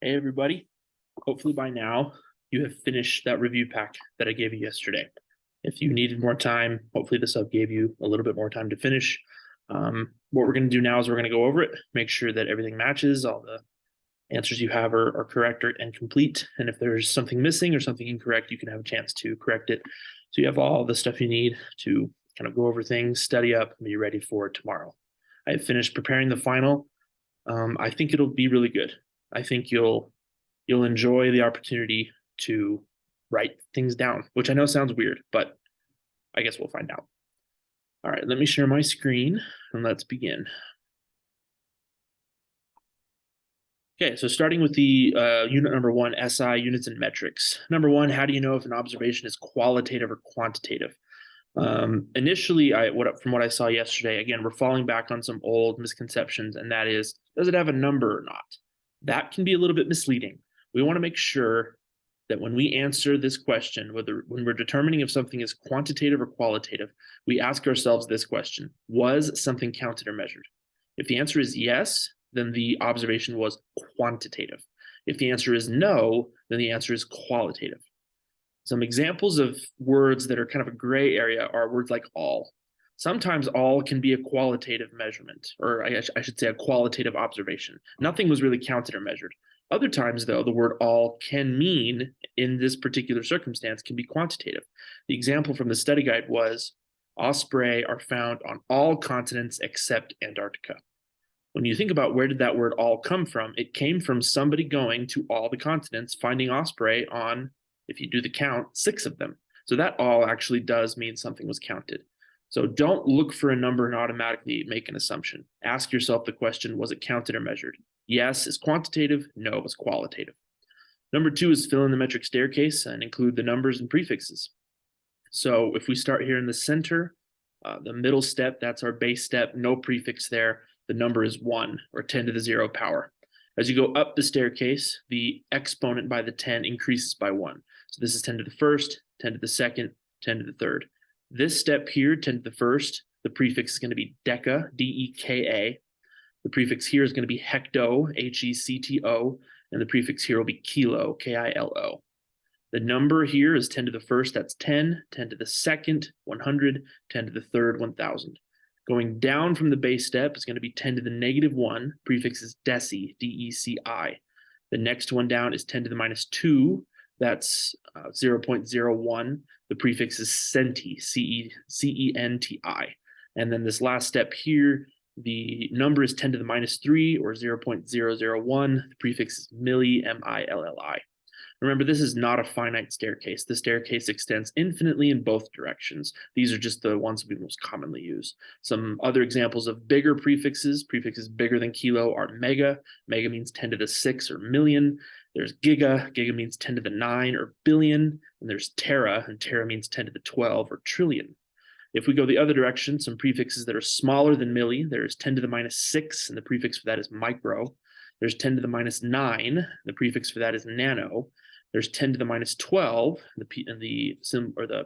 Hey, everybody. Hopefully by now you have finished that review pack that I gave you yesterday. If you needed more time, hopefully this up gave you a little bit more time to finish. What we're going to do now is we're going to go over it, make sure that everything matches, all the answers you have are correct and complete. And if there's something missing or something incorrect, you can have a chance to correct it. So you have all the stuff you need to kind of go over things, study up, and be ready for tomorrow. I have finished preparing the final. I think it'll be really good. I think you'll enjoy the opportunity to write things down, which I know sounds weird, but I guess we'll find out. All right, let me share my screen and let's begin. Okay, so starting with the unit number one, SI, units and metrics. Number one, how do you know if an observation is qualitative or quantitative? Initially, from what I saw yesterday, again, we're falling back on some old misconceptions, and that is, does it have a number or not? That can be a little bit misleading. We want to make sure that when we answer this question, when we're determining if something is quantitative or qualitative, we ask ourselves this question: was something counted or measured? If the answer is yes, then the observation was quantitative. If the answer is no, then the answer is qualitative. Some examples of words that are kind of a gray area are words like all. Sometimes all can be a qualitative measurement, or I should say a qualitative observation. Nothing was really counted or measured. Other times, though, the word all can mean, in this particular circumstance, can be quantitative. The example from the study guide was, osprey are found on all continents except Antarctica. When you think about where did that word all come from, it came from somebody going to all the continents, finding osprey on, if you do the count, 6 of them. So that all actually does mean something was counted. So don't look for a number and automatically make an assumption. Ask yourself the question, was it counted or measured? Yes is quantitative, no is qualitative. Number 2 is fill in the metric staircase and include the numbers and prefixes. So if we start here in the center, the middle step, that's our base step, no prefix there. The number is 1, or 10 to the 0 power. As you go up the staircase, the exponent by the 10 increases by 1. So this is 10 to the first, 10 to the second, 10 to the third. This step here, 10 to the first, the prefix is going to be deca, D-E-K-A. The prefix here is going to be hecto, H-E-C-T-O, and the prefix here will be kilo, K-I-L-O. The number here is 10 to the first, that's 10, 10 to the second, 100, 10 to the third, 1,000. Going down from the base step is going to be 10 to the negative 1, prefix is deci, D-E-C-I. The next one down is 10 to the minus 2, that's 0.01. The prefix is centi, C-E-N-T-I. And then this last step here, the number is 10 to the minus 3, or 0.001. The prefix is milli, M-I-L-L-I. Remember, this is not a finite staircase. The staircase extends infinitely in both directions. These are just the ones we most commonly use. Some other examples of bigger prefixes bigger than kilo, are mega. Mega means 10 to the 6 or million. There's giga. Giga means 10 to the 9 or billion. And there's tera, and tera means 10 to the 12 or trillion. If we go the other direction, some prefixes that are smaller than milli, there's 10 to the minus 6, and the prefix for that is micro. There's 10 to the minus 9, the prefix for that is nano. There's 10 to the minus 12, the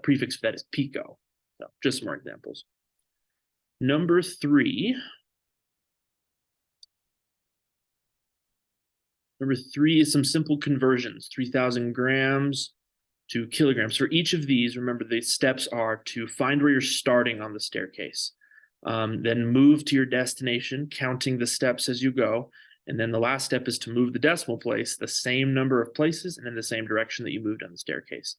prefix for that is pico. So just some more examples. Number 3. Number 3 is some simple conversions, 3,000 grams to kilograms. For each of these, remember the steps are to find where you're starting on the staircase, then move to your destination, counting the steps as you go. And then the last step is to move the decimal place the same number of places and in the same direction that you moved on the staircase.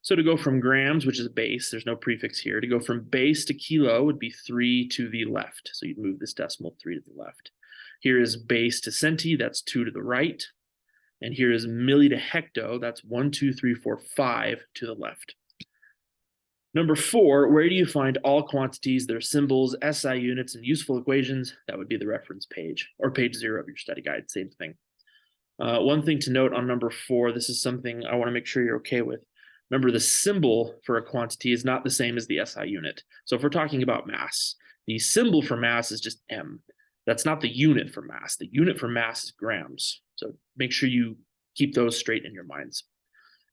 So to go from grams, which is base, there's no prefix here. To go from base to kilo would be 3 to the left. So you'd move this decimal 3 to the left. Here is base to centi, that's 2 to the right. And here is milli to hecto, that's 1, 2, 3, 4, 5 to the left. Number 4, where do you find all quantities, their symbols, SI units, and useful equations? That would be the reference page, or page 0 of your study guide, same thing. One thing to note on number 4, this is something I want to make sure you're okay with. Remember, the symbol for a quantity is not the same as the SI unit. So if we're talking about mass, the symbol for mass is just M. That's not the unit for mass. The unit for mass is grams. So make sure you keep those straight in your minds.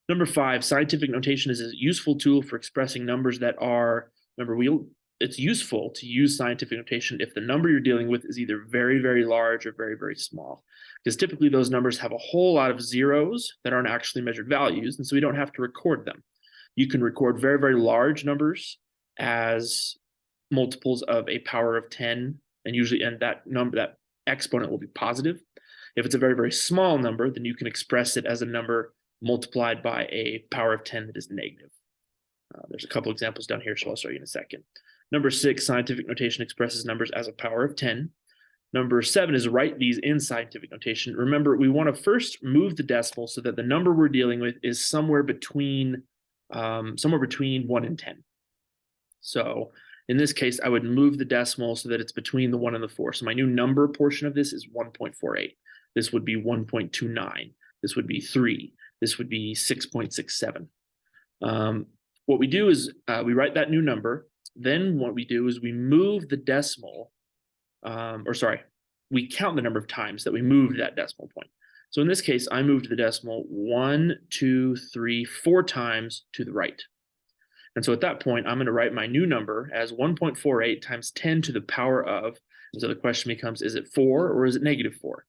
Number 5, scientific notation is a useful tool for expressing numbers that are, remember, it's useful to use scientific notation if the number you're dealing with is either very, very large or very, very small. because typically those numbers have a whole lot of zeros that aren't actually measured values, and so we don't have to record them. You can record very, very large numbers as multiples of a power of 10, and that number, that exponent will be positive. If it's a very, very small number, then you can express it as a number multiplied by a power of 10 that is negative. There's a couple examples down here, so I'll show you in a second. Number 6, scientific notation expresses numbers as a power of 10. Number 7 is write these in scientific notation. Remember, we want to first move the decimal so that the number we're dealing with is somewhere between 1 and 10. So in this case, I would move the decimal so that it's between the 1 and the 4. So my new number portion of this is 1.48. This would be 1.29. This would be 3. This would be 6.67. What we do is we write that new number. Then what we do is we move the decimal, we count the number of times that we moved that decimal point. So in this case, I moved the decimal 1, 2, 3, 4 times to the right. And so at that point, I'm going to write my new number as 1.48 times 10 to the power of, and so the question becomes, is it 4 or is it negative 4?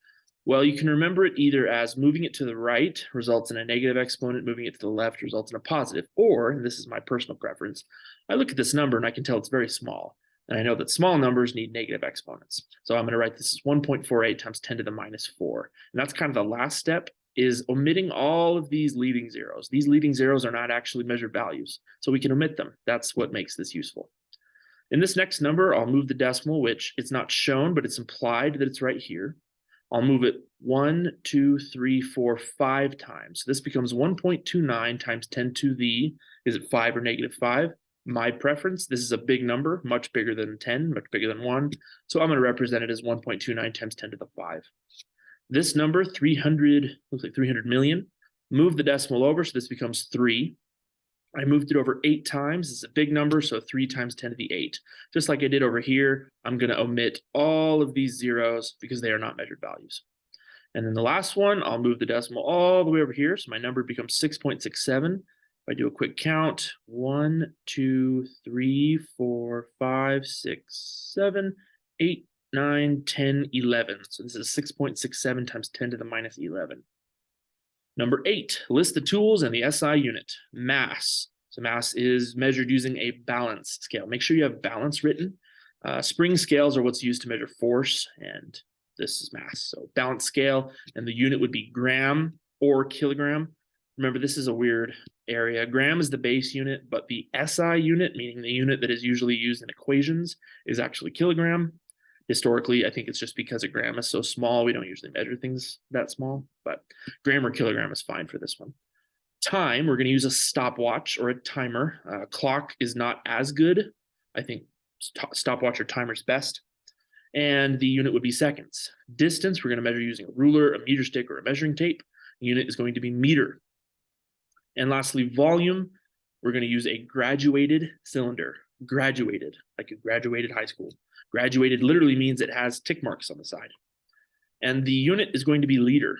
Well, you can remember it either as moving it to the right results in a negative exponent, moving it to the left results in a positive, or, and this is my personal preference, I look at this number and I can tell it's very small. And I know that small numbers need negative exponents. So I'm going to write this as 1.48 times 10 to the minus 4. And that's kind of the last step, is omitting all of these leading zeros. These leading zeros are not actually measured values, so we can omit them. That's what makes this useful. In this next number, I'll move the decimal, which it's not shown, but it's implied that it's right here. I'll move it 1, 2, 3, 4, 5 times. So this becomes 1.29 times 10 to the, is it 5 or negative 5? My preference, this is a big number, much bigger than 10, much bigger than 1. So I'm going to represent it as 1.29 times 10 to the 5. This number, 300, looks like 300 million, move the decimal over, so this becomes 3. I moved it over 8 times. It's a big number, so 3 times 10 to the 8. Just like I did over here, I'm going to omit all of these zeros because they are not measured values. And then the last one, I'll move the decimal all the way over here, so my number becomes 6.67. If I do a quick count, 1, 2, 3, 4, 5, 6, 7, 8, 9, 10, 11. So this is 6.67 times 10 to the minus 11. Number 8, list the tools and the SI unit. Mass. So mass is measured using a balance scale. Make sure you have balance written. Spring scales are what's used to measure force, and this is mass. So balance scale, and the unit would be gram or kilogram. Remember, this is a weird area. Gram is the base unit, but the SI unit, meaning the unit that is usually used in equations, is actually kilogram. Historically, I think it's just because a gram is so small, we don't usually measure things that small, but gram or kilogram is fine for this one. Time, we're going to use a stopwatch or a timer. Clock is not as good. I think stopwatch or timer is best. And the unit would be seconds. Distance, we're going to measure using a ruler, a meter stick, or a measuring tape. The unit is going to be meter. And lastly, volume, we're going to use a graduated cylinder. Graduated, like you graduated high school. Graduated literally means it has tick marks on the side. And the unit is going to be liter.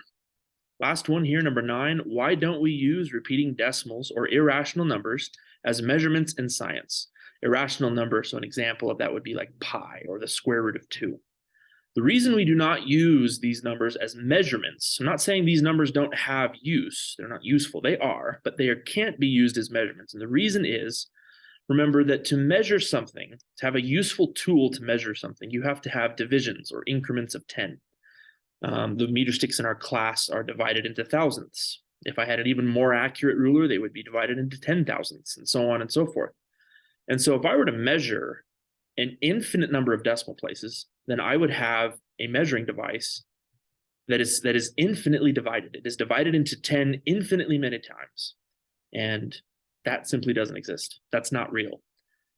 Last one here, number 9. Why don't we use repeating decimals or irrational numbers as measurements in science? Irrational number, so an example of that would be like pi or the square root of 2. The reason we do not use these numbers as measurements, I'm not saying these numbers don't have use, they're not useful, they are, but they can't be used as measurements. And the reason is, remember that to measure something, to have a useful tool to measure something, you have to have divisions or increments of 10. The meter sticks in our class are divided into thousandths. If I had an even more accurate ruler, they would be divided into 10 thousandths, and so on and so forth. And so if I were to measure an infinite number of decimal places, then I would have a measuring device that is infinitely divided. It is divided into 10 infinitely many times. And that simply doesn't exist. That's not real.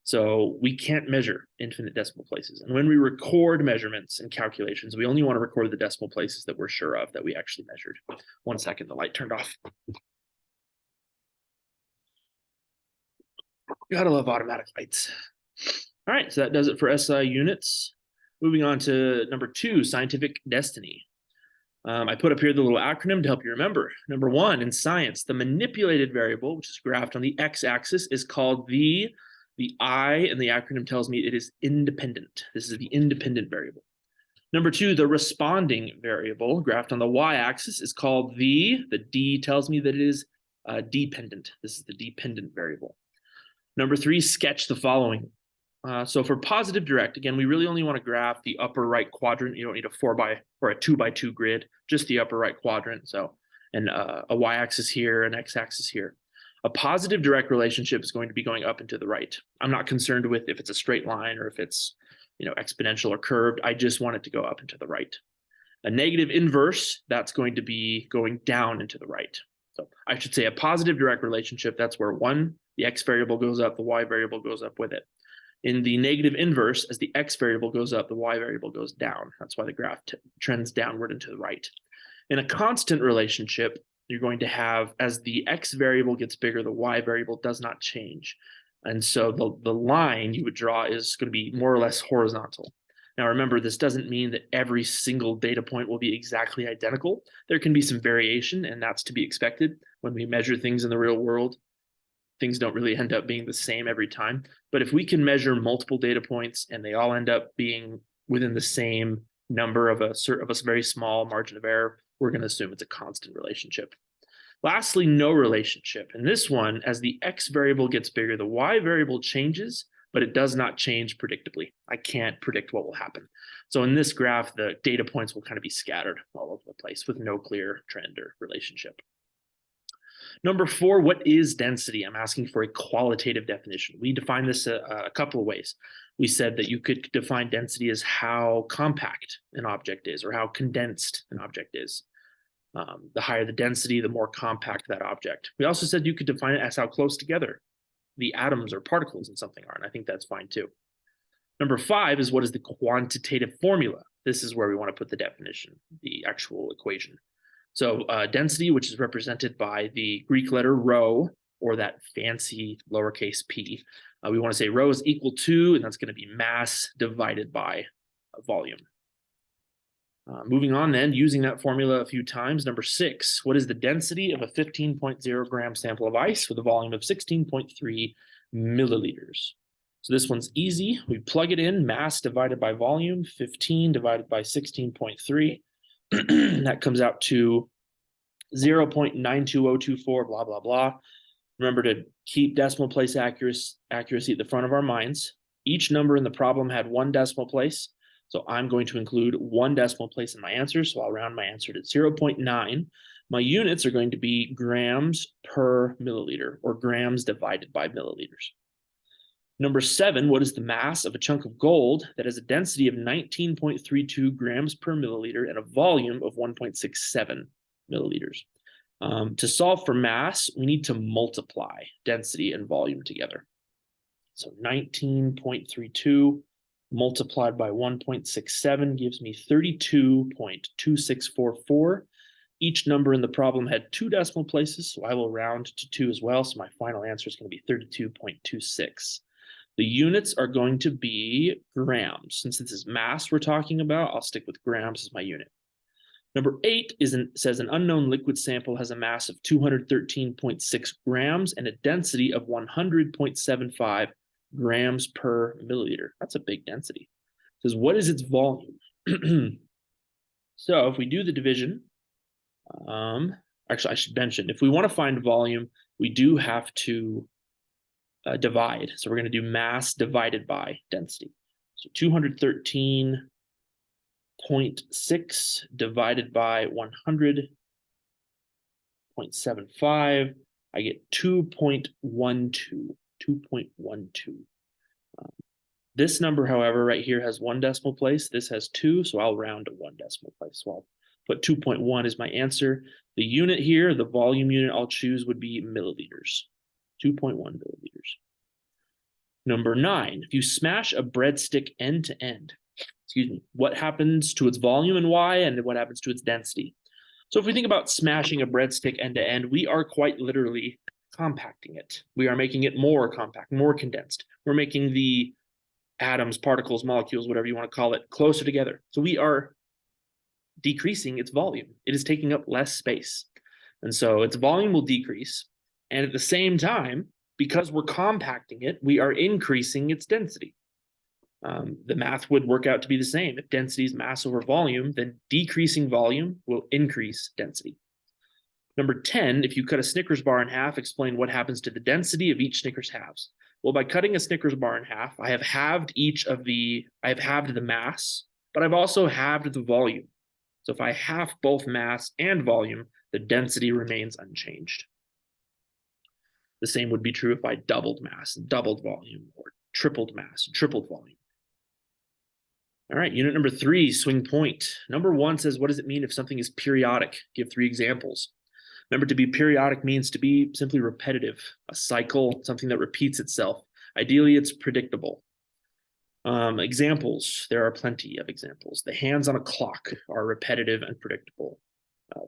So we can't measure infinite decimal places. And when we record measurements and calculations, we only want to record the decimal places that we're sure of that we actually measured. 1 second, the light turned off. Gotta love automatic lights. All right, so that does it for SI units. Moving on to number 2, scientific destiny. I put up here the little acronym to help you remember. Number 1, in science, the manipulated variable, which is graphed on the x-axis, is called the I, and the acronym tells me it is independent. This is the independent variable. Number two, the responding variable graphed on the y-axis is called the D tells me that it is dependent. This is the dependent variable. Number three, sketch the following. So for positive direct, again, we really only want to graph the upper right quadrant. You don't need a 4x or a 2x2 grid, just the upper right quadrant. So, and a y-axis here, an x-axis here. A positive direct relationship is going to be going up and to the right. I'm not concerned with if it's a straight line or if it's, exponential or curved. I just want it to go up and to the right. A negative inverse, that's going to be going down and to the right. So I should say a positive direct relationship, that's where the x variable goes up, the y variable goes up with it. In the negative inverse, as the x variable goes up, the y variable goes down. That's why the graph trends downward and to the right. In a constant relationship, you're going to have, as the x variable gets bigger, the y variable does not change. And so the line you would draw is going to be more or less horizontal. Now, remember, this doesn't mean that every single data point will be exactly identical. There can be some variation, and that's to be expected. When we measure things in the real world, things don't really end up being the same every time. But if we can measure multiple data points and they all end up being within the same number of a very small margin of error, we're going to assume it's a constant relationship. Lastly, no relationship. In this one, as the x variable gets bigger, the y variable changes, but it does not change predictably. I can't predict what will happen. So in this graph, the data points will kind of be scattered all over the place with no clear trend or relationship. Number four, what is density? I'm asking for a qualitative definition. We define this a couple of ways. We said that you could define density as how compact an object is or how condensed an object is. The higher the density, the more compact that object. We also said you could define it as how close together the atoms or particles in something are, and I think that's fine too. Number five is what is the quantitative formula? This is where we want to put the definition, the actual equation. So density, which is represented by the Greek letter rho, or that fancy lowercase p. We want to say rho is equal to, and that's going to be mass divided by volume. Moving on then, using that formula a few times. Number six, what is the density of a 15.0 gram sample of ice with a volume of 16.3 milliliters? So this one's easy. We plug it in, mass divided by volume, 15 divided by 16.3. That comes out to 0.92024, blah, blah, blah. Remember to keep decimal place accuracy at the front of our minds. Each number in the problem had one decimal place. So I'm going to include one decimal place in my answer. So I'll round my answer to 0.9. My units are going to be grams per milliliter, or grams divided by milliliters. Number seven, what is the mass of a chunk of gold that has a density of 19.32 grams per milliliter and a volume of 1.67 milliliters? To solve for mass, we need to multiply density and volume together. So 19.32 multiplied by 1.67 gives me 32.2644. Each number in the problem had two decimal places, so I will round to 2 as well. So my final answer is going to be 32.26. The units are going to be grams. Since this is mass we're talking about, I'll stick with grams as my unit. Number 8 says an unknown liquid sample has a mass of 213.6 grams and a density of 100.75 grams per milliliter. That's a big density. It says, what is its volume? So if we do the division, actually I should mention, if we want to find volume, we do have to divide. So we're going to do mass divided by density. So 213.6 divided by 100.75, I get 2.12. This number, however, right here has one decimal place. This has 2, so I'll round to 1 decimal place. So I'll put 2.1 as my answer. The unit here, the volume unit I'll choose would be milliliters. 2.1 milliliters. Number 9, if you smash a breadstick end to end, what happens to its volume and why, and what happens to its density? So if we think about smashing a breadstick end to end, we are quite literally compacting it. We are making it more compact, more condensed. We're making the atoms, particles, molecules, whatever you want to call it, closer together. So we are decreasing its volume. It is taking up less space. And so its volume will decrease. And at the same time, because we're compacting it, we are increasing its density. The math would work out to be the same. If density is mass over volume, then decreasing volume will increase density. Number 10, if you cut a Snickers bar in half, explain what happens to the density of each Snickers halves. Well, by cutting a Snickers bar in half, I have halved the mass, but I've also halved the volume. So if I halve both mass and volume, the density remains unchanged. The same would be true if I doubled mass, doubled volume, or tripled mass, tripled volume. All right, unit number 3, swing point. Number 1 says, what does it mean if something is periodic? Give 3 examples. Remember, to be periodic means to be simply repetitive, a cycle, something that repeats itself. Ideally, it's predictable. Examples, there are plenty of examples. The hands on a clock are repetitive and predictable.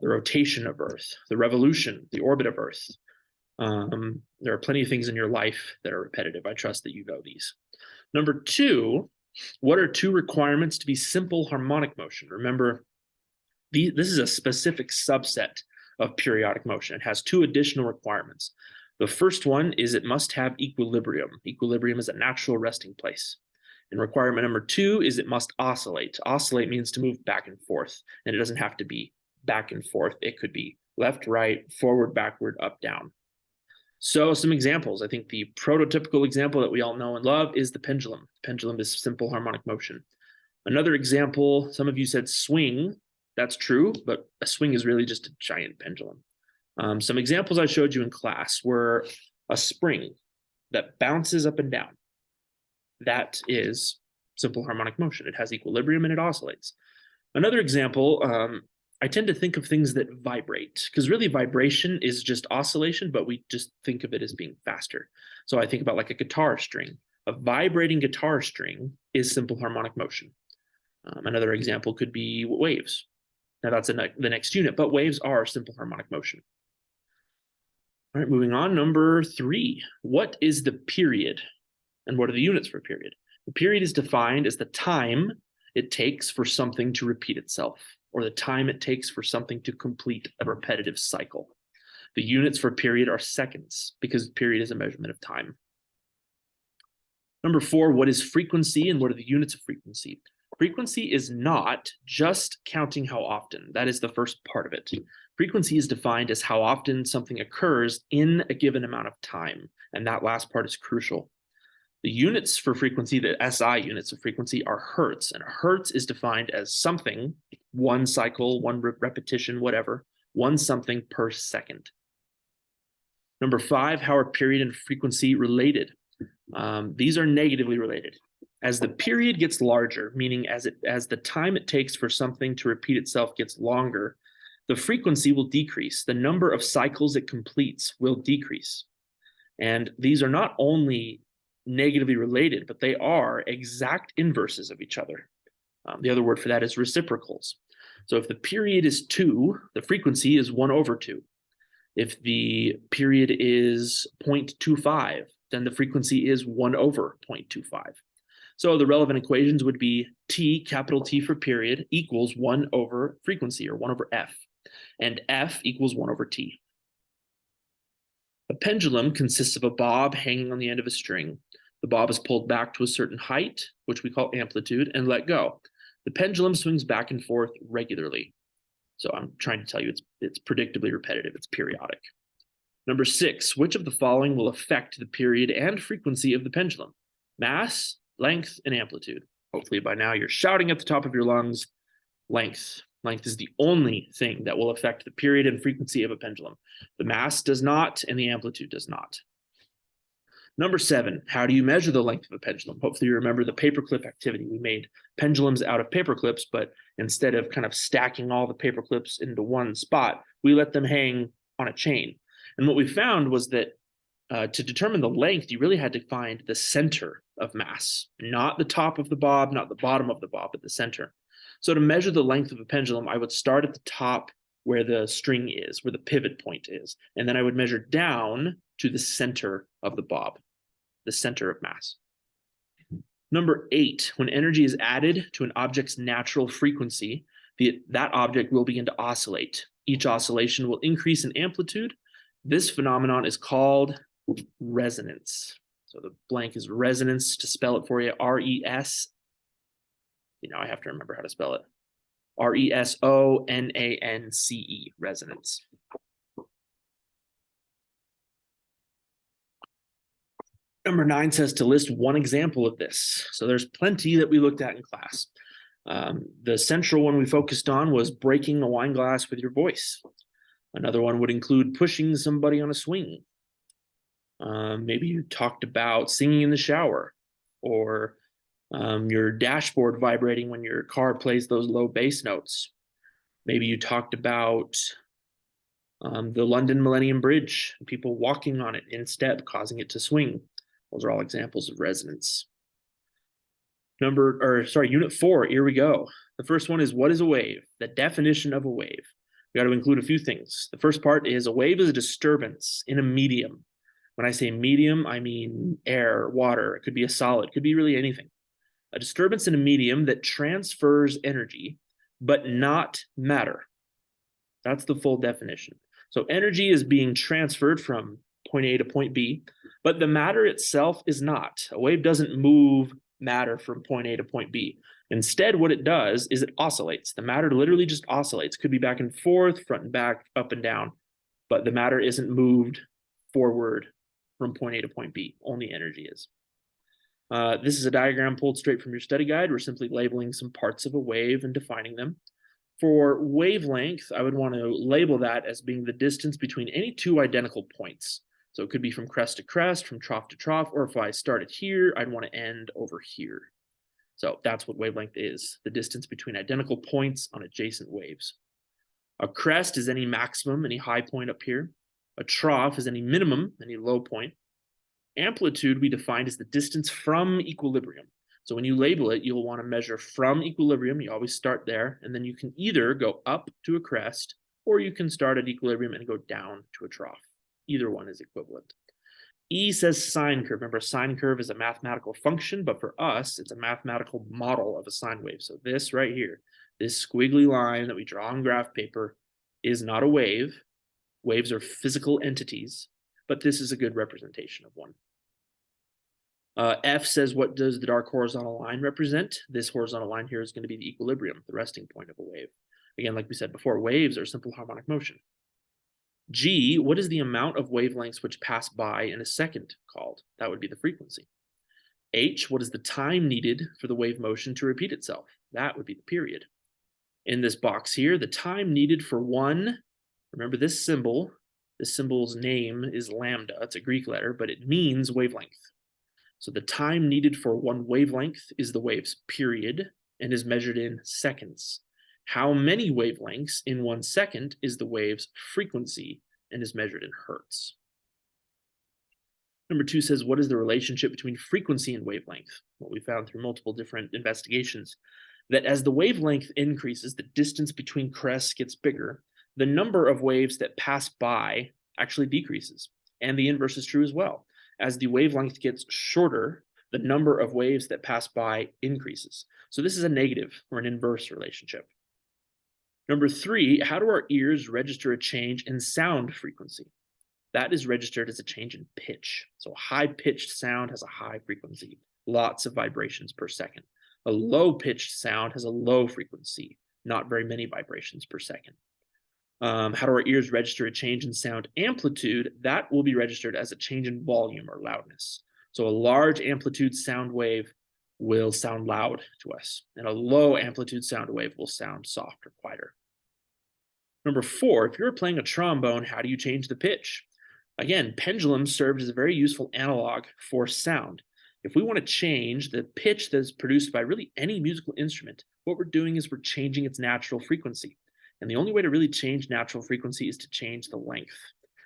The rotation of Earth, the revolution, the orbit of Earth. There are plenty of things in your life that are repetitive. I trust that you know these. Number 2, what are 2 requirements to be simple harmonic motion? Remember, this is a specific subset of periodic motion. It has 2 additional requirements. The first one is it must have equilibrium. Equilibrium is a natural resting place. And requirement number 2 is it must oscillate. Oscillate means to move back and forth, and it doesn't have to be back and forth. It could be left, right, forward, backward, up, down. So some examples. I think the prototypical example that we all know and love is the pendulum. The pendulum is simple harmonic motion. Another example, some of you said swing. That's true, but a swing is really just a giant pendulum. Some examples I showed you in class were a spring that bounces up and down. That is simple harmonic motion. It has equilibrium and it oscillates. Another example, I tend to think of things that vibrate, because really vibration is just oscillation, but we just think of it as being faster. So I think about like a guitar string. A vibrating guitar string is simple harmonic motion. Another example could be waves. Now that's the next unit, but waves are simple harmonic motion. All right, moving on, number 3. What is the period? And what are the units for a period? The period is defined as the time it takes for something to repeat itself, or the time it takes for something to complete a repetitive cycle. The units for period are seconds, because period is a measurement of time. Number 4, what is frequency and what are the units of frequency? Frequency is not just counting how often. That is the first part of it. Frequency is defined as how often something occurs in a given amount of time, and that last part is crucial. The units for frequency, the SI units of frequency, are hertz, and hertz is defined as something, one cycle, one repetition, whatever, one something per second. Number 5, how are period and frequency related? These are negatively related. As the period gets larger, meaning as the time it takes for something to repeat itself gets longer, the frequency will decrease. The number of cycles it completes will decrease. And these are not only negatively related, but they are exact inverses of each other. The other word for that is reciprocals. So if the period is 2, the frequency is 1/2. If the period is 0.25, then the frequency is 1/0.25. So the relevant equations would be T, capital T for period, equals 1/frequency, or 1/f, and f equals 1/t. A pendulum consists of a bob hanging on the end of a string. The bob is pulled back to a certain height, which we call amplitude, and let go. The pendulum swings back and forth regularly. So I'm trying to tell you it's predictably repetitive, it's periodic. Number 6, which of the following will affect the period and frequency of the pendulum? Mass, length, and amplitude. Hopefully by now you're shouting at the top of your lungs, length. Length is the only thing that will affect the period and frequency of a pendulum. The mass does not, and the amplitude does not. Number 7, how do you measure the length of a pendulum? Hopefully you remember the paperclip activity. We made pendulums out of paper clips, but instead of kind of stacking all the paper clips into one spot, we let them hang on a chain. And what we found was that to determine the length, you really had to find the center of mass, not the top of the bob, not the bottom of the bob, but the center. So to measure the length of a pendulum, I would start at the top where the string is, where the pivot point is, and then I would measure down to the center of the bob, the center of mass. Number 8, when energy is added to an object's natural frequency, that object will begin to oscillate. Each oscillation will increase in amplitude. This phenomenon is called resonance. So the blank is resonance. To spell it for you, R-E-S. I have to remember how to spell it. R-E-S-O-N-A-N-C-E, resonance. Number 9 says to list one example of this. So there's plenty that we looked at in class. The central one we focused on was breaking a wine glass with your voice. Another one would include pushing somebody on a swing. Maybe you talked about singing in the shower, or your dashboard vibrating when your car plays those low bass notes. Maybe you talked about the London Millennium Bridge, people walking on it in step, causing it to swing. Those are all examples of resonance. Unit 4, here we go. The first one is, what is a wave? The definition of a wave. We got to include a few things. The first part is, a wave is a disturbance in a medium. When I say medium, I mean air, water. It could be a solid, it could be really anything. A disturbance in a medium that transfers energy, but not matter. That's the full definition. So energy is being transferred from point A to point B, but the matter itself is not. A wave doesn't move matter from point A to point B. Instead, what it does is it oscillates. The matter literally just oscillates. Could be back and forth, front and back, up and down, but the matter isn't moved forward from point A to point B. Only energy is. This is a diagram pulled straight from your study guide. We're simply labeling some parts of a wave and defining them. For wavelength, I would want to label that as being the distance between any two identical points. So it could be from crest to crest, from trough to trough, or if I started here, I'd want to end over here. So that's what wavelength is, the distance between identical points on adjacent waves. A crest is any maximum, any high point up here. A trough is any minimum, any low point. Amplitude we defined as the distance from equilibrium. So when you label it, you'll want to measure from equilibrium. You always start there, and then you can either go up to a crest, or you can start at equilibrium and go down to a trough. Either one is equivalent. E says sine curve. Remember, a sine curve is a mathematical function, but for us, it's a mathematical model of a sine wave. So this right here, this squiggly line that we draw on graph paper is not a wave. Waves are physical entities, but this is a good representation of one. F says, what does the dark horizontal line represent? This horizontal line here is going to be the equilibrium, the resting point of a wave. Again, like we said before, waves are simple harmonic motion. G, what is the amount of wavelengths which pass by in a second called? That would be the frequency. H, what is the time needed for the wave motion to repeat itself? That would be the period. In this box here, the time needed for one, remember this symbol's name is lambda. It's a Greek letter, but it means wavelength. So the time needed for one wavelength is the wave's period and is measured in seconds. How many wavelengths in 1 second is the wave's frequency and is measured in hertz. Number 2 says, what is the relationship between frequency and wavelength? Well, we found through multiple different investigations that as the wavelength increases, the distance between crests gets bigger, the number of waves that pass by actually decreases. And the inverse is true as well. As the wavelength gets shorter, the number of waves that pass by increases. So this is a negative or an inverse relationship. Number 3, how do our ears register a change in sound frequency? That is registered as a change in pitch. So high-pitched sound has a high frequency, lots of vibrations per second. A low-pitched sound has a low frequency, not very many vibrations per second. How do our ears register a change in sound amplitude? That will be registered as a change in volume or loudness. So a large amplitude sound wave will sound loud to us, and a low amplitude sound wave will sound soft or quieter. Number 4, if you're playing a trombone, how do you change the pitch? Again, pendulums served as a very useful analog for sound. If we want to change the pitch that is produced by really any musical instrument, what we're doing is we're changing its natural frequency. And the only way to really change natural frequency is to change the length.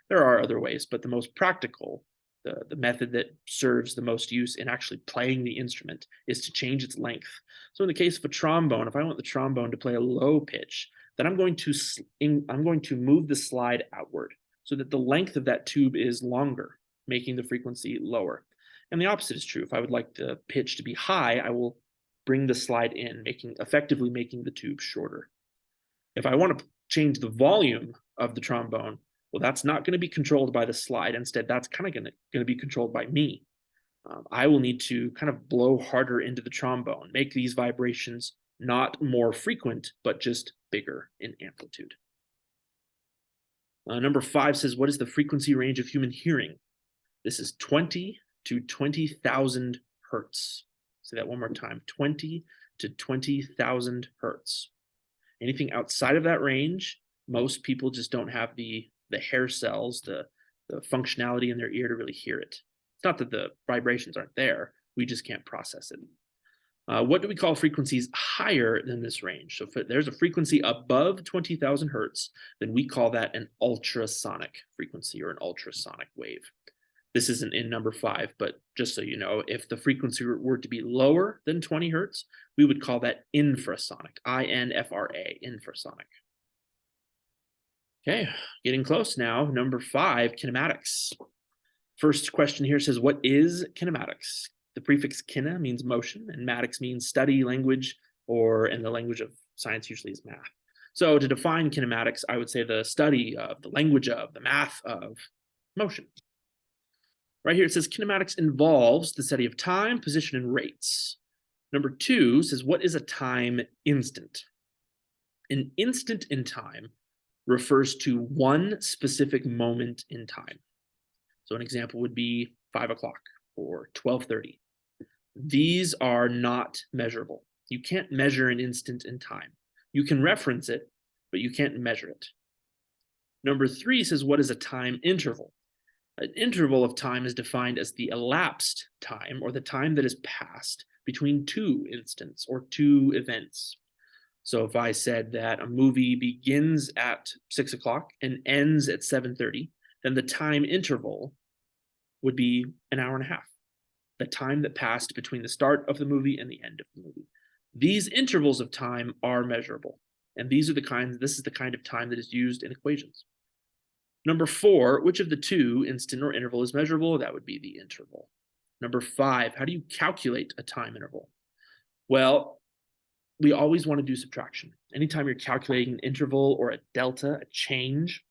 There are other ways, but the most practical, the method that serves the most use in actually playing the instrument is to change its length. So in the case of a trombone, if I want the trombone to play a low pitch, then I'm going to move the slide outward so that the length of that tube is longer, making the frequency lower. And the opposite is true. If I would like the pitch to be high, I will bring the slide in, effectively making the tube shorter. If I want to change the volume of the trombone, well, that's not going to be controlled by the slide. Instead, that's kind of going to be controlled by me. I will need to kind of blow harder into the trombone, make these vibrations not more frequent, but just bigger in amplitude. Number 5 says, what is the frequency range of human hearing? This is 20 to 20,000 hertz. Say that one more time, 20 to 20,000 hertz. Anything outside of that range, most people just don't have the hair cells, the functionality in their ear to really hear it. It's not that the vibrations aren't there, we just can't process it. What do we call frequencies higher than this range? So if there's a frequency above 20,000 hertz, then we call that an ultrasonic frequency or an ultrasonic wave. This isn't in number 5, but just so you know, if the frequency were to be lower than 20 hertz, we would call that infrasonic, I-N-F-R-A, infrasonic. Okay, getting close now. Number 5, kinematics. First question here says, what is kinematics? The prefix kine means motion, and matics means study, language, or in the language of science usually is math. So to define kinematics, I would say the study of, the language of, the math of motion. Right here it says kinematics involves the study of time, position, and rates. Number 2 says, what is a time instant? An instant in time refers to one specific moment in time. So an example would be 5 o'clock or 12:30. These are not measurable. You can't measure an instant in time. You can reference it, but you can't measure it. Number 3 says, what is a time interval? An interval of time is defined as the elapsed time, or the time that has passed between two instants or two events. So if I said that a movie begins at 6 o'clock and ends at 7:30, then the time interval would be an hour and a half, the time that passed between the start of the movie and the end of the movie. These intervals of time are measurable, and this is the kind of time that is used in equations. Number 4, which of the two, instant or interval, is measurable? That would be the interval. Number 5, how do you calculate a time interval? Well, we always want to do subtraction. Anytime you're calculating an interval or a delta, a change,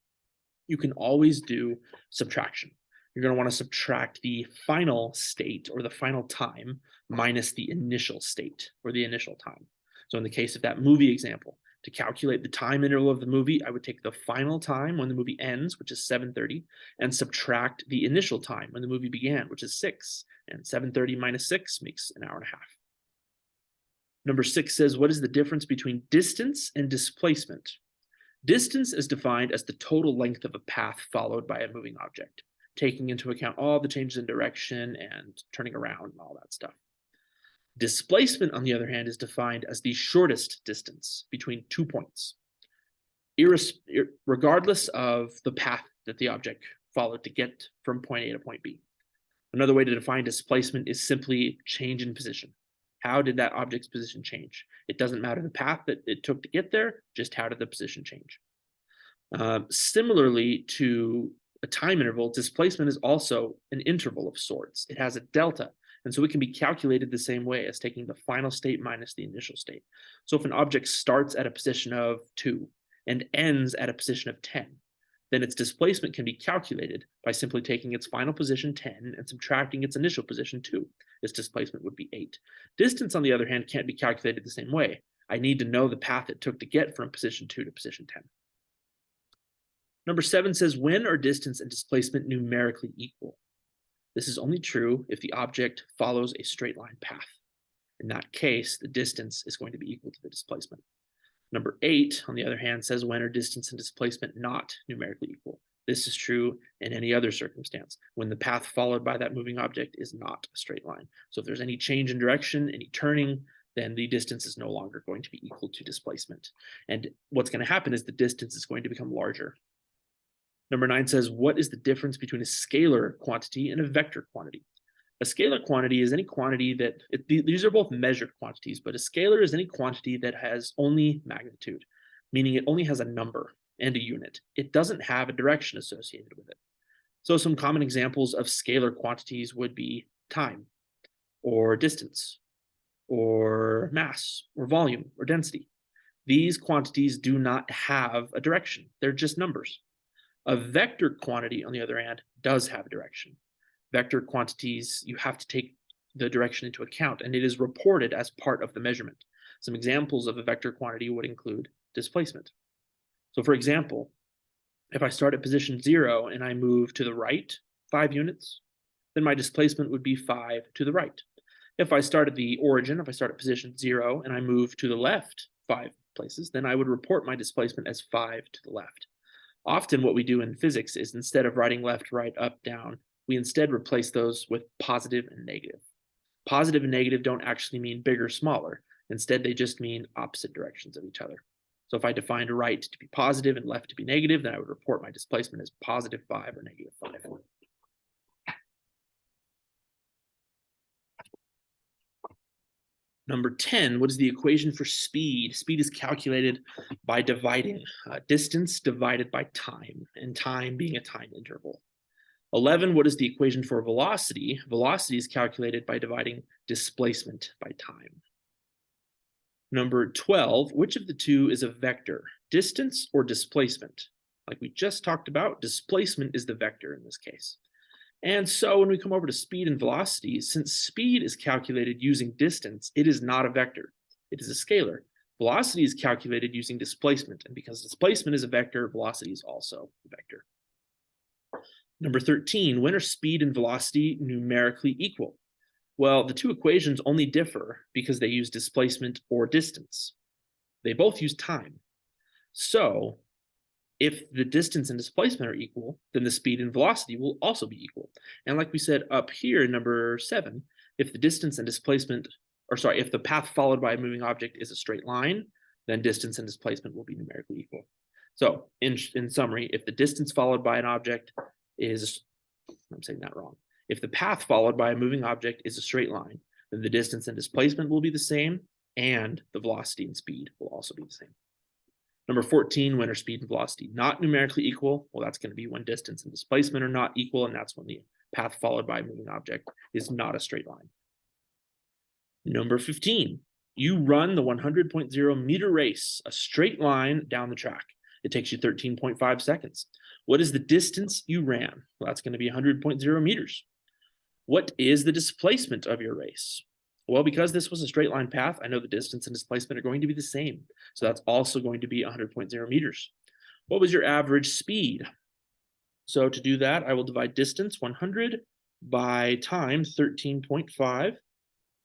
you can always do subtraction. You're going to want to subtract the final state or the final time minus the initial state or the initial time. So in the case of that movie example, to calculate the time interval of the movie, I would take the final time when the movie ends, which is 7:30, and subtract the initial time when the movie began, which is 6. And 7:30 minus 6 makes an hour and a half. Number 6 says, what is the difference between distance and displacement? Distance is defined as the total length of a path followed by a moving object, taking into account all the changes in direction and turning around and all that stuff. Displacement, on the other hand, is defined as the shortest distance between 2 points, regardless of the path that the object followed to get from point A to point B. Another way to define displacement is simply change in position. How did that object's position change? It doesn't matter the path that it took to get there, just how did the position change? Similarly to a time interval, displacement is also an interval of sorts. It has a delta, and so it can be calculated the same way as taking the final state minus the initial state. So if an object starts at a position of 2 and ends at a position of 10, then its displacement can be calculated by simply taking its final position 10 and subtracting its initial position 2. Its displacement would be 8. Distance, on the other hand, can't be calculated the same way. I need to know the path it took to get from position 2 to position 10. Number 7 says, when are distance and displacement numerically equal? This is only true if the object follows a straight line path. In that case, the distance is going to be equal to the displacement. Number 8, on the other hand, says, when are distance and displacement not numerically equal? This is true in any other circumstance, when the path followed by that moving object is not a straight line. So if there's any change in direction, any turning, then the distance is no longer going to be equal to displacement. And what's going to happen is the distance is going to become larger. Number 9 says, what is the difference between a scalar quantity and a vector quantity? A scalar quantity is any quantity that, these are both measured quantities, but a scalar is any quantity that has only magnitude, meaning it only has a number and a unit. It doesn't have a direction associated with it. So some common examples of scalar quantities would be time, or distance, or mass, or volume, or density. These quantities do not have a direction. They're just numbers. A vector quantity, on the other hand, does have a direction. vector quantities, you have to take the direction into account, and it is reported as part of the measurement. Some examples of a vector quantity would include displacement. So for example, if I start at position 0 and I move to the right 5 units, then my displacement would be 5 to the right. If I start at the origin, if I start at position 0 and I move to the left 5 places, then I would report my displacement as 5 to the left. Often what we do in physics is instead of writing left, right, up, down, we instead replace those with positive and negative. Positive and negative don't actually mean big or smaller. Instead, they just mean opposite directions of each other. So if I defined right to be positive and left to be negative, then I would report my displacement as positive 5 or negative 5. Number 10, what is the equation for speed? Speed is calculated by dividing distance divided by time, and time being a time interval. 11, what is the equation for velocity? Velocity is calculated by dividing displacement by time. Number 12, which of the two is a vector, distance or displacement? Like we just talked about, displacement is the vector in this case. And so when we come over to speed and velocity, since speed is calculated using distance, it is not a vector. It is a scalar. Velocity is calculated using displacement, and because displacement is a vector, velocity is also a vector. Number 13, when are speed and velocity numerically equal? Well, the two equations only differ because they use displacement or distance. They both use time. So if the distance and displacement are equal, then the speed and velocity will also be equal. And like we said up here in number 7, if the distance and displacement, if the path followed by a moving object is a straight line, then distance and displacement will be numerically equal. So in summary, if the distance followed by an object is, I'm saying that wrong. If the path followed by a moving object is a straight line, then the distance and displacement will be the same, and the velocity and speed will also be the same. Number 14, when are speed and velocity not numerically equal? Well, that's going to be when distance and displacement are not equal, and that's when the path followed by a moving object is not a straight line. Number 15, you run the 100.0 meter race, a straight line down the track. It takes you 13.5 seconds. What is the distance you ran? Well, that's going to be 100.0 meters. What is the displacement of your race? Well, because this was a straight line path, I know the distance and displacement are going to be the same. So that's also going to be 100.0 meters. What was your average speed? So to do that, I will divide distance 100 by time 13.5.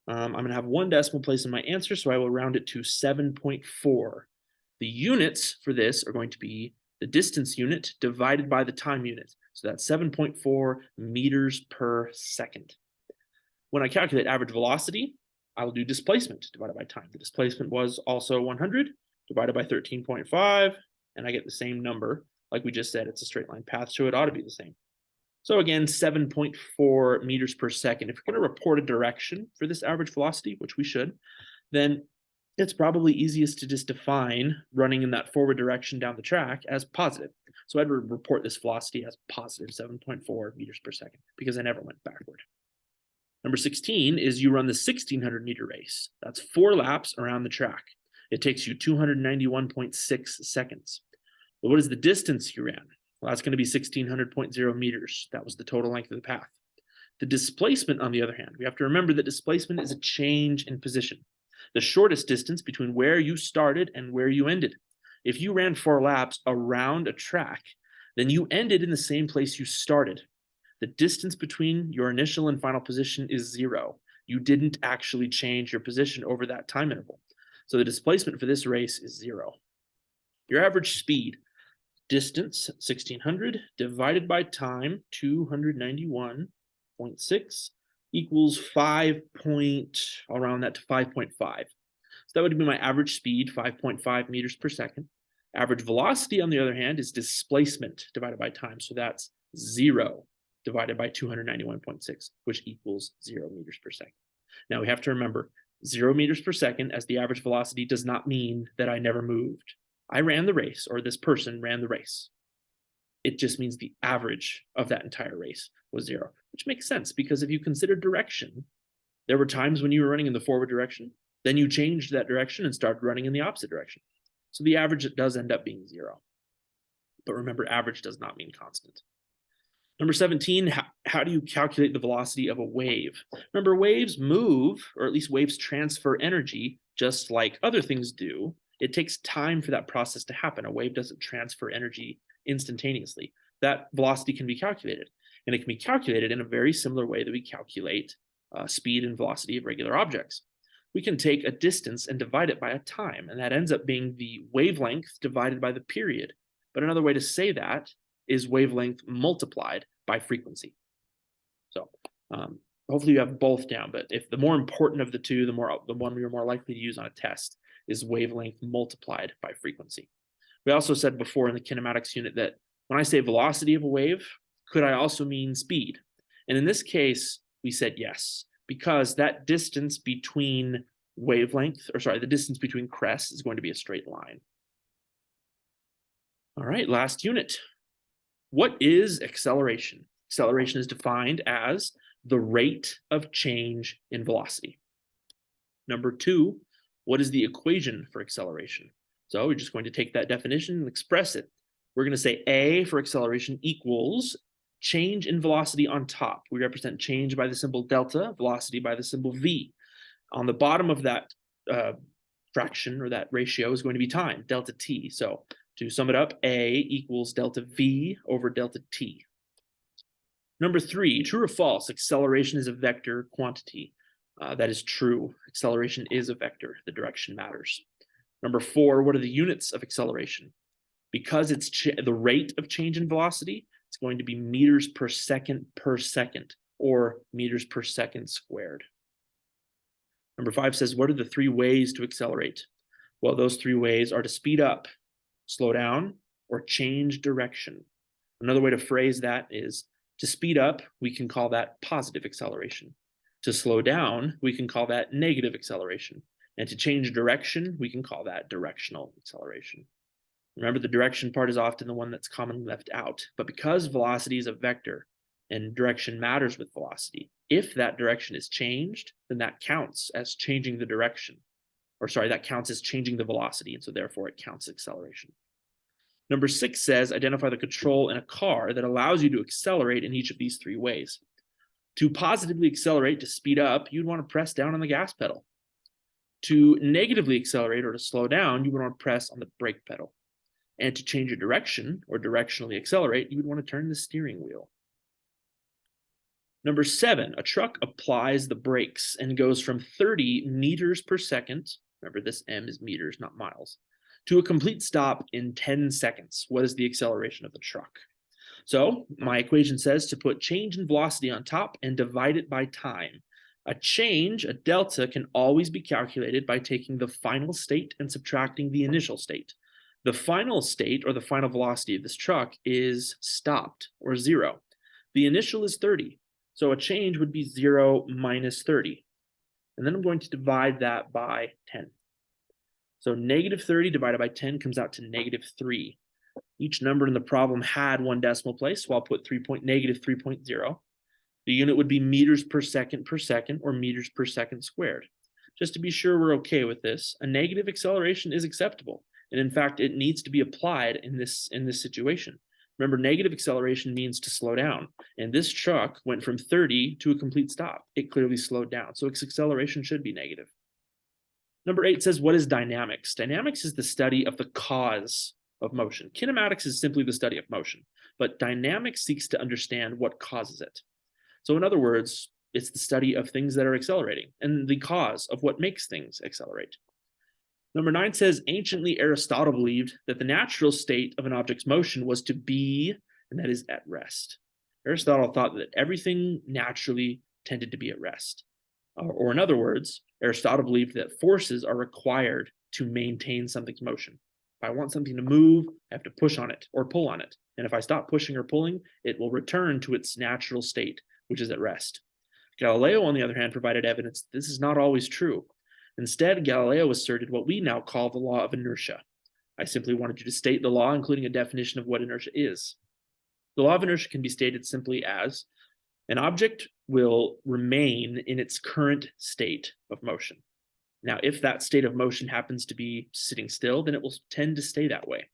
I'm going to have one decimal place in my answer, so I will round it to 7.4. The units for this are going to be the distance unit divided by the time unit. So that's 7.4 meters per second. When I calculate average velocity, I will do displacement divided by time. The displacement was also 100 divided by 13.5, and I get the same number. Like we just said, it's a straight line path, so it ought to be the same. So again, 7.4 meters per second. If we're going to report a direction for this average velocity, which we should, then it's probably easiest to just define running in that forward direction down the track as positive. So I'd report this velocity as positive 7.4 meters per second because I never went backward. Number 16 is you run the 1600 meter race. That's 4 laps around the track. It takes you 291.6 seconds. Well, what is the distance you ran? Well, that's going to be 1600.0 meters. That was the total length of the path. The displacement, on the other hand, we have to remember that displacement is a change in position. The shortest distance between where you started and where you ended. If you ran 4 laps around a track, then you ended in the same place you started. The distance between your initial and final position is 0. You didn't actually change your position over that time interval. So the displacement for this race is 0. Your average speed, distance 1600 divided by time 291.6 equals 5. I'll round that to 5.5. So that would be my average speed, 5.5 meters per second. Average velocity, on the other hand, is displacement divided by time. So that's 0 divided by 291.6, which equals 0 meters per second. Now we have to remember 0 meters per second as the average velocity does not mean that I never moved. I ran the race, or this person ran the race. It just means the average of that entire race was 0, which makes sense because if you consider direction, there were times when you were running in the forward direction, then you changed that direction and started running in the opposite direction. So the average does end up being 0. But remember, average does not mean constant. Number 17, how do you calculate the velocity of a wave? Remember, waves move, or at least waves transfer energy, just like other things do. It takes time for that process to happen. A wave doesn't transfer energy instantaneously. That velocity can be calculated, and it can be calculated in a very similar way that we calculate speed and velocity of regular objects. We can take a distance and divide it by a time, and that ends up being the wavelength divided by the period. But another way to say that is wavelength multiplied by frequency. So hopefully you have both down, but if the more important of the two, the one you're more likely to use on a test is wavelength multiplied by frequency. We also said before in the kinematics unit that when I say velocity of a wave, could I also mean speed? And in this case, we said yes, because that distance between the distance between crests is going to be a straight line. All right, last unit. What is acceleration? Acceleration is defined as the rate of change in velocity. Number 2, what is the equation for acceleration? So we're just going to take that definition and express it. We're going to say A for acceleration equals change in velocity on top. We represent change by the symbol delta, velocity by the symbol v. On the bottom of that fraction or that ratio is going to be time, delta t. So to sum it up, A equals delta V over delta T. Number 3, true or false, acceleration is a vector quantity. That is true. Acceleration is a vector. The direction matters. Number 4, what are the units of acceleration? Because it's the rate of change in velocity, it's going to be meters per second, or meters per second squared. Number 5 says, what are the 3 ways to accelerate? Well, those 3 ways are to speed up, slow down, or change direction. Another way to phrase that is to speed up, we can call that positive acceleration. To slow down, we can call that negative acceleration. And to change direction, we can call that directional acceleration. Remember, the direction part is often the one that's commonly left out. But because velocity is a vector and direction matters with velocity, if that direction is changed, then that counts as changing the direction. That counts as changing the velocity, and so therefore it counts acceleration. Number 6 says, identify the control in a car that allows you to accelerate in each of these 3 ways. To positively accelerate, to speed up, you'd want to press down on the gas pedal. To negatively accelerate or to slow down, you would want to press on the brake pedal. And to change your direction or directionally accelerate, you would want to turn the steering wheel. Number 7, a truck applies the brakes and goes from 30 meters per second, remember this M is meters, not miles, to a complete stop in 10 seconds. What is the acceleration of the truck? So my equation says to put change in velocity on top and divide it by time. A change, a delta, can always be calculated by taking the final state and subtracting the initial state. The final state, or the final velocity of this truck, is stopped, or 0. The initial is 30, so a change would be 0 minus 30. And then I'm going to divide that by 10. So negative 30 divided by 10 comes out to negative 3. Each number in the problem had 1 decimal place, so I'll put negative 3.0. The unit would be meters per second, or meters per second squared. Just to be sure we're okay with this, a negative acceleration is acceptable. And in fact, it needs to be applied in this situation. Remember, negative acceleration means to slow down. And this truck went from 30 to a complete stop. It clearly slowed down, so its acceleration should be negative. Number 8 says, what is dynamics? Dynamics is the study of the cause of motion. Kinematics is simply the study of motion, but dynamics seeks to understand what causes it. So in other words, it's the study of things that are accelerating and the cause of what makes things accelerate. Number 9 says, anciently Aristotle believed that the natural state of an object's motion was to be, and that is at rest. Aristotle thought that everything naturally tended to be at rest. Or in other words, Aristotle believed that forces are required to maintain something's motion. If I want something to move, I have to push on it or pull on it. And if I stop pushing or pulling, it will return to its natural state, which is at rest. Galileo, on the other hand, provided evidence that this is not always true. Instead, Galileo asserted what we now call the law of inertia. I simply wanted you to state the law, including a definition of what inertia is. The law of inertia can be stated simply as an object will remain in its current state of motion. Now, if that state of motion happens to be sitting still, then it will tend to stay that way.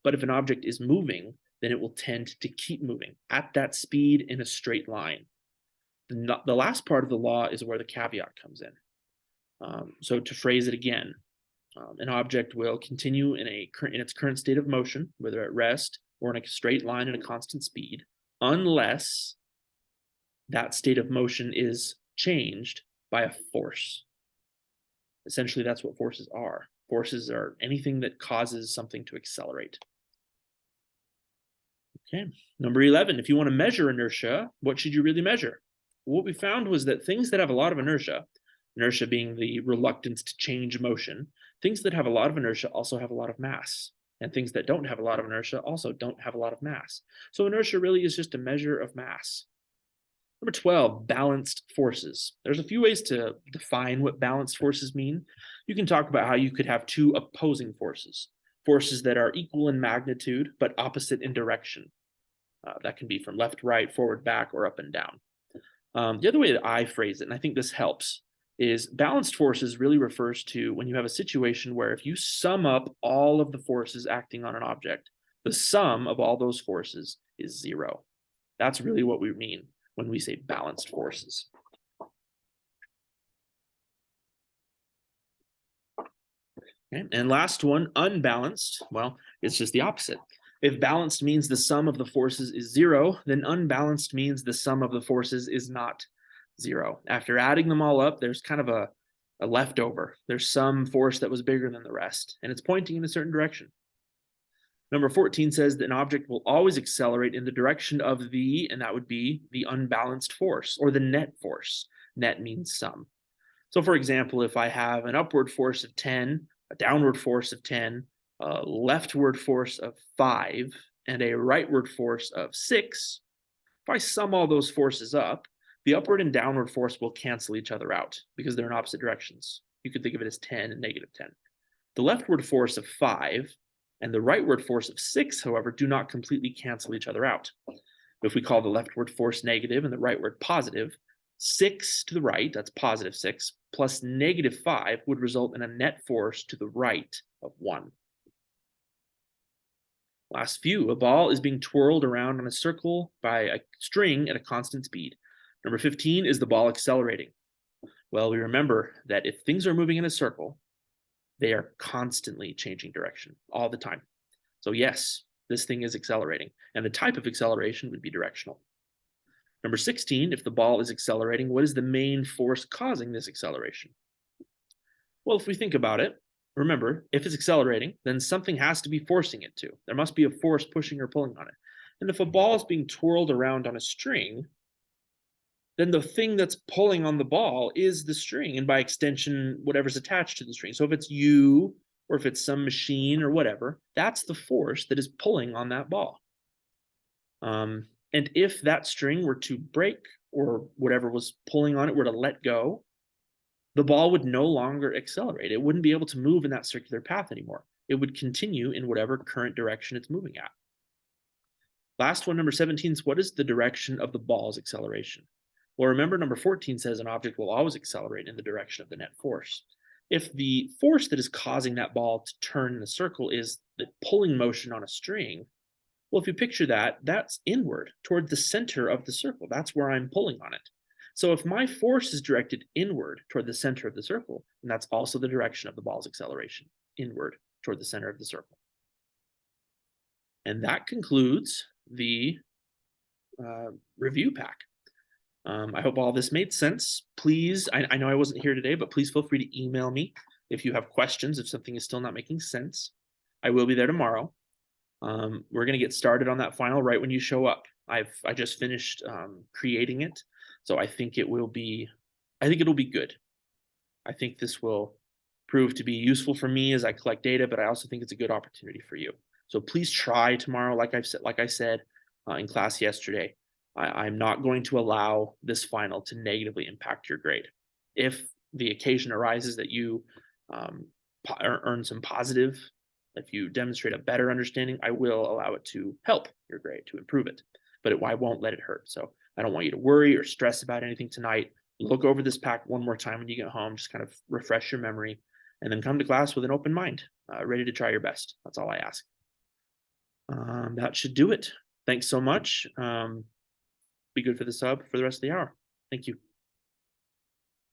But if an object is moving, then it will tend to keep moving at that speed in a straight line. The last part of the law is where the caveat comes in. So to phrase it again, an object will continue in its current state of motion, whether at rest or in a straight line at a constant speed, unless that state of motion is changed by a force. Essentially, that's what forces are. Forces are anything that causes something to accelerate. Okay, number 11, if you want to measure inertia, what should you really measure? What we found was that things that have a lot of inertia being the reluctance to change motion, things that have a lot of inertia also have a lot of mass. And things that don't have a lot of inertia also don't have a lot of mass. So inertia really is just a measure of mass. Number 12, balanced forces. There's a few ways to define what balanced forces mean. You can talk about how you could have two opposing forces, forces that are equal in magnitude but opposite in direction. That can be from left, right, forward, back, or up and down. The other way that I phrase it, and I think this helps, is balanced forces really refers to when you have a situation where if you sum up all of the forces acting on an object, the sum of all those forces is 0. That's really what we mean when we say balanced forces. Okay. And last one, unbalanced. Well, it's just the opposite. If balanced means the sum of the forces is 0, then unbalanced means the sum of the forces is not 0. After adding them all up, there's kind of a leftover. There's some force that was bigger than the rest, and it's pointing in a certain direction. Number 14 says that an object will always accelerate in the direction of and that would be the unbalanced force or the net force. Net means sum. So for example, if I have an upward force of 10, a downward force of 10, a leftward force of 5, and a rightward force of 6, if I sum all those forces up, the upward and downward force will cancel each other out because they're in opposite directions. You could think of it as 10 and negative 10. The leftward force of 5 and the rightward force of 6, however, do not completely cancel each other out. If we call the leftward force negative and the rightward positive, 6 to the right, that's positive 6, plus negative 5 would result in a net force to the right of 1. Last few, a ball is being twirled around on a circle by a string at a constant speed. Number 15, is the ball accelerating? Well, we remember that if things are moving in a circle, they are constantly changing direction all the time. So yes, this thing is accelerating, and the type of acceleration would be directional. Number 16, if the ball is accelerating, what is the main force causing this acceleration? Well, if we think about it, remember, if it's accelerating, then something has to be forcing it to. There must be a force pushing or pulling on it. And if a ball is being twirled around on a string, then the thing that's pulling on the ball is the string, and by extension, whatever's attached to the string. So if it's you, or if it's some machine or whatever, that's the force that is pulling on that ball. And if that string were to break, or whatever was pulling on it were to let go, the ball would no longer accelerate. It wouldn't be able to move in that circular path anymore. It would continue in whatever current direction it's moving at. Last one, number 17, is what is the direction of the ball's acceleration? Well, remember, number 14 says an object will always accelerate in the direction of the net force. If the force that is causing that ball to turn in a circle is the pulling motion on a string, well, if you picture that, that's inward toward the center of the circle. That's where I'm pulling on it. So if my force is directed inward toward the center of the circle, then that's also the direction of the ball's acceleration, inward toward the center of the circle. And that concludes the review pack. I hope all this made sense. Please, I know I wasn't here today, but please feel free to email me if you have questions, if something is still not making sense. I will be there tomorrow. We're going to get started on that final right when you show up. I just finished creating it, so I think it'll be good. I think this will prove to be useful for me as I collect data, but I also think it's a good opportunity for you. So please try tomorrow, like I said in class yesterday. I'm not going to allow this final to negatively impact your grade. If the occasion arises that you earn some positive, if you demonstrate a better understanding, I will allow it to help your grade, to improve it, but I won't let it hurt. So I don't want you to worry or stress about anything tonight. Look over this pack one more time when you get home, just kind of refresh your memory, and then come to class with an open mind, ready to try your best. That's all I ask. That should do it. Thanks so much. Be good for the sub for the rest of the hour. Thank you.